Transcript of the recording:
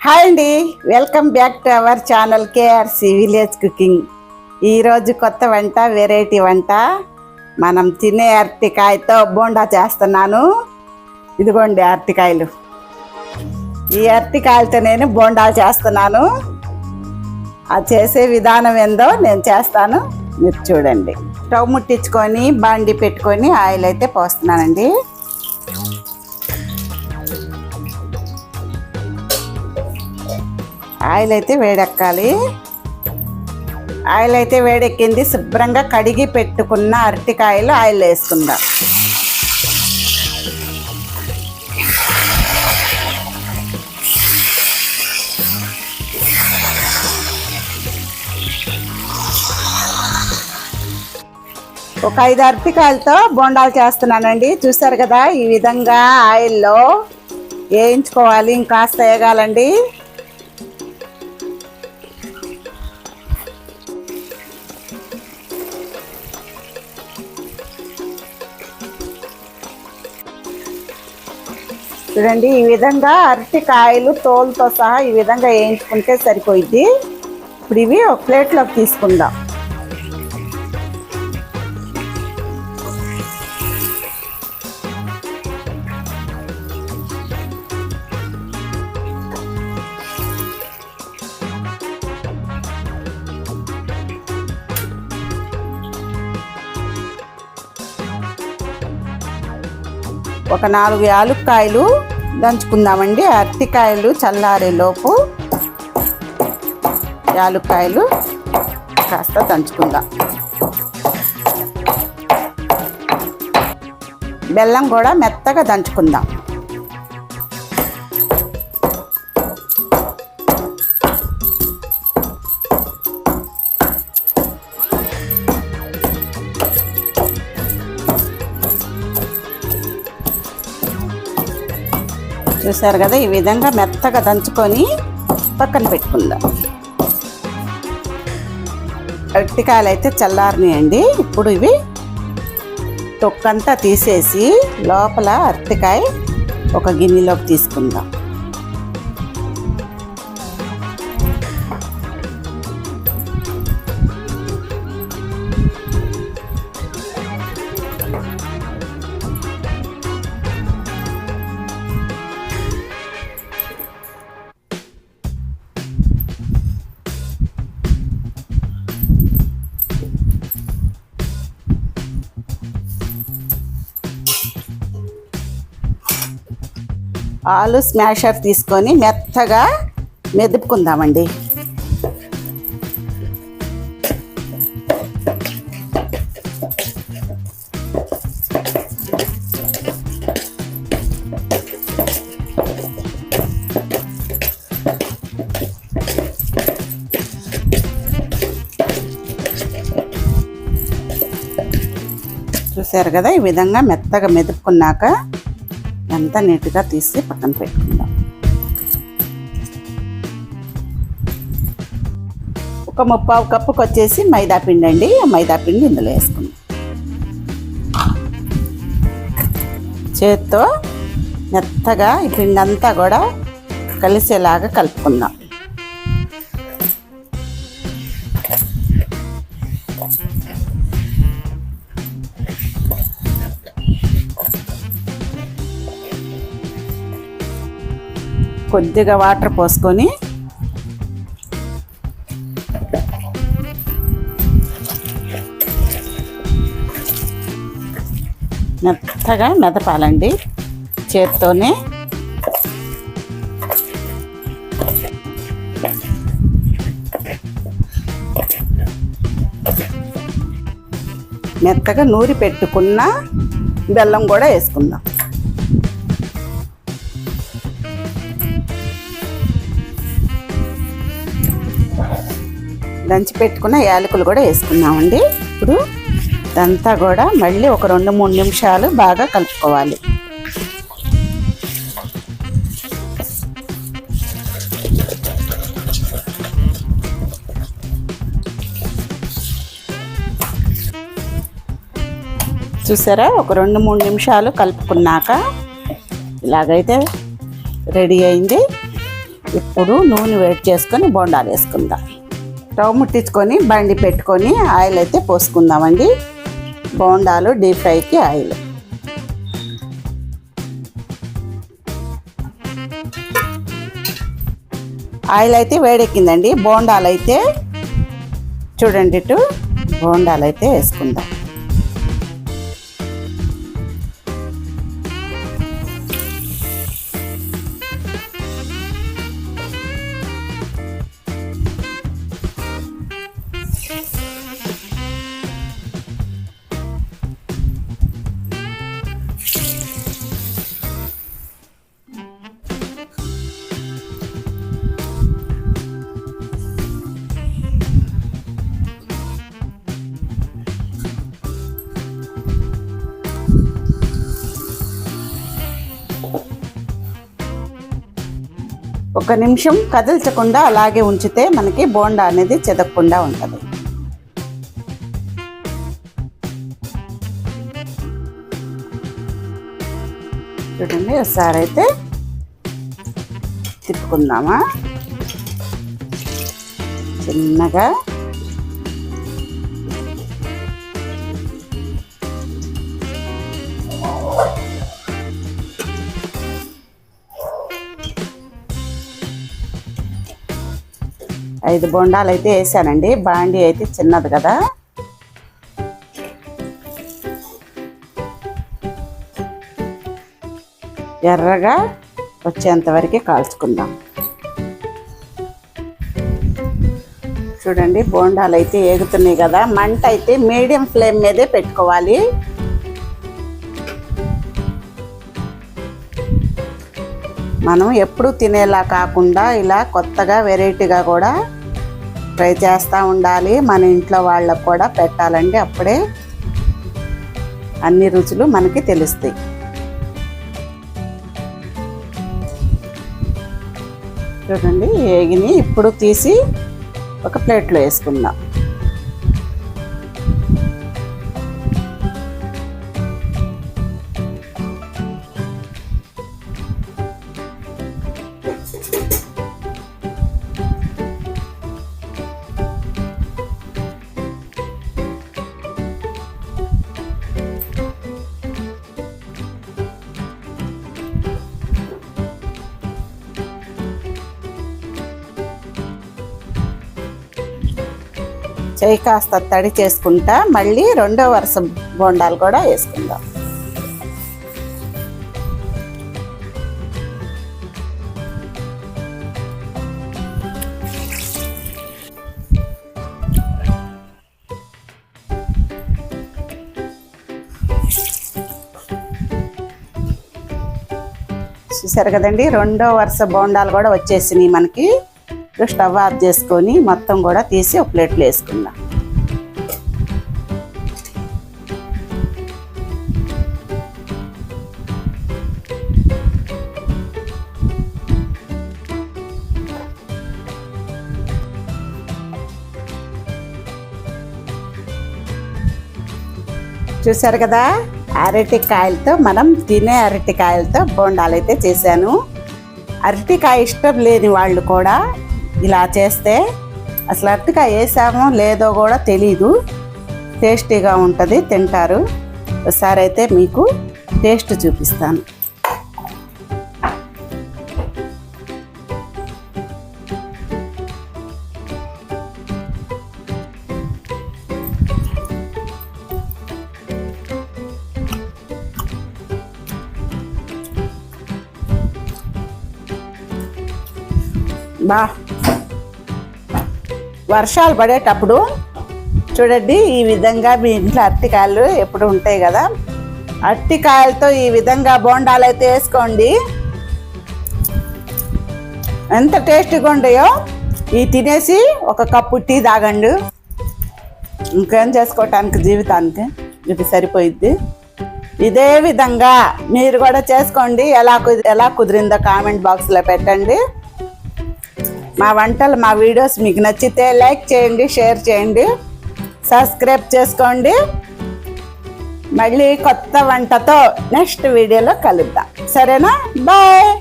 Hi అండి, welcome back to our channel కేఆర్సి village cooking. ఈరోజు కొత్త వంట, వెరైటీ వంట. మనం తినే అరటికాయతో బోండా చేస్తున్నాను. ఇదిగోండి అరటికాయలు. ఈ అరటికాయలతో నేను బోండాలు చేస్తున్నాను. అది చేసే విధానం ఏందో నేను చేస్తాను, మీరు చూడండి. స్టవ్ ముట్టించుకొని బాండి పెట్టుకొని ఆయిల్ అయితే పోస్తున్నానండి. ఆయిల్ అయితే వేడెక్కాలి. ఆయిల్ అయితే వేడెక్కింది. శుభ్రంగా కడిగి పెట్టుకున్న అరటికాయలు ఆయిల్ వేసుకుందాం. ఒక 5 అరటికాయలతో బోండాలు చేస్తున్నానండి. చూసారు కదా, ఈ విధంగా ఆయిల్లో వేయించుకోవాలి. ఇంకాస్త వేగాలండి. చూడండి, ఈ విధంగా అరటికాయలు తోలుతో సహా ఈ విధంగా వేయించుకుంటే సరిపోయిద్ది. ఇప్పుడు ఇవి ఒక ప్లేట్లోకి తీసుకుందాం. ఒక 4 యాలుక్కాయలు దంచుకుందామండి. అరటికాయలు చల్లారేలోపు యాలుక్కాయలు కాస్త దంచుకుందాం. బెల్లం కూడా మెత్తగా దంచుకుందాం. చూసారు కదా, ఈ విధంగా మెత్తగా దంచుకొని పక్కన పెట్టుకుందాం. అరటికాయలు అయితే చల్లారినాయండి. ఇప్పుడు ఇవి తొక్కంతా తీసేసి లోపల అరటికాయ ఒక గిన్నెలోకి తీసుకుందాం. ఆలు స్మాషర్ తీసుకొని మెత్తగా మెదుపుకుందామండి. చూసారు కదా, ఈ విధంగా మెత్తగా మెదుపుకున్నాక అంతా నీట్గా తీసి పక్కన పెట్టుకుందాం. ఒక 3/4 కప్పుకి వచ్చేసి మైదా పిండి అండి. ఆ మైదా పిండి ఇందులో వేసుకుందాం. చేత్తో మెత్తగా ఈ పిండి అంతా కూడా కలిసేలాగా కలుపుకుందాం. కొద్దిగా వాటర్ పోసుకొని మెత్తగా మెదపాలండి చేత్తోనే. మెత్తగా నూరి పెట్టుకున్న బెల్లం కూడా వేసుకుందాం. దంచి పెట్టుకున్న యాలకులు కూడా వేసుకున్నామండి. ఇప్పుడు ఇదంతా కూడా మళ్ళీ ఒక 2-3 నిమిషాలు బాగా కలుపుకోవాలి. చూసారా, ఒక 2-3 నిమిషాలు కలుపుకున్నాక ఇలాగైతే రెడీ అయింది. ఇప్పుడు నూనె వేడి చేసుకొని బోండాలు వేసుకుందాం. స్టవ్ ముట్టించుకొని బండి పెట్టుకొని ఆయిల్ అయితే పోసుకుందామండి. బోండాలు డీప్ ఫ్రైకి ఆయిల్. ఆయిల్ అయితే వేడెక్కిందండి. బోండాలు అయితే చూడండి, బోండాలు అయితే వేసుకుందాం. ఒక నిమిషం కదిల్చకుండా అలాగే ఉంచితే మనకి బోండా అనేది చెదక్కుండా ఉంటుంది. చూడండి, ఒకసారి అయితే తిప్పుకుందామా చిన్నగా. ఐదు బోండాలు అయితే వేసానండి. బాండి అయితే చిన్నది కదా. ఎర్రగా వచ్చేంత వరకు కాల్చుకుందాం. చూడండి, బోండాలు అయితే ఏగుతున్నాయి కదా. మంట అయితే మీడియం ఫ్లేమ్ మీదే పెట్టుకోవాలి. మనం ఎప్పుడు తినేలా కాకుండా ఇలా కొత్తగా వెరైటీగా కూడా ట్రై చేస్తూ ఉండాలి. మన ఇంట్లో వాళ్ళకు కూడా పెట్టాలండి. అప్పుడే అన్ని రుచులు మనకి తెలుస్తాయి. చూడండి, ఏగిని ఇప్పుడు తీసి ఒక ప్లేట్లో వేసుకుందాం. చెయ్యి కాస్త తడి చేసుకుంటా మళ్ళీ రెండో వరుస బోండాలు కూడా వేసుకుందాం. చూసారు కదండి, రెండో వరుస బోండాలు కూడా వచ్చేసినాయి మనకి. స్టవ్ ఆఫ్ చేసుకొని మొత్తం కూడా తీసి ఒక ప్లేట్లో వేసుకుందాం. చూసారు కదా, అరటికాయలతో మనం తినే అరటికాయలతో బోండాలు అయితే చేశాను. అరటికాయ ఇష్టం లేని వాళ్ళు కూడా ఇలా చేస్తే అసలు అరటికాయ వేసామో లేదో కూడా తెలీదు. టేస్టీగా ఉంటుంది, తింటారు. ఒకసారి అయితే మీకు టేస్ట్ చూపిస్తాను. వర్షాలు పడేటప్పుడు చూడండి, ఈ విధంగా మీ ఇంట్లో అరటికాయలు ఎప్పుడు ఉంటాయి కదా, అరటికాయలతో ఈ విధంగా బోండాలు అయితే వేసుకోండి. ఎంత టేస్టీగా ఉంటాయో. ఈ తినేసి ఒక కప్పు టీ తాగండి. ఇంకేం చేసుకోవటానికి జీవితానికి ఇది సరిపోయిద్ది. ఇదే విధంగా మీరు కూడా చేసుకోండి. ఎలా కుదిరిందో కామెంట్ బాక్స్లో పెట్టండి. మా వంటలు, మా వీడియోస్ మీకు నచ్చితే లైక్ చేయండి, షేర్ చేయండి, సబ్స్క్రైబ్ చేసుకోండి. మళ్ళీ కొత్త వంటతో నెక్స్ట్ వీడియోలో కలుద్దాం. సరేనా? బాయ్.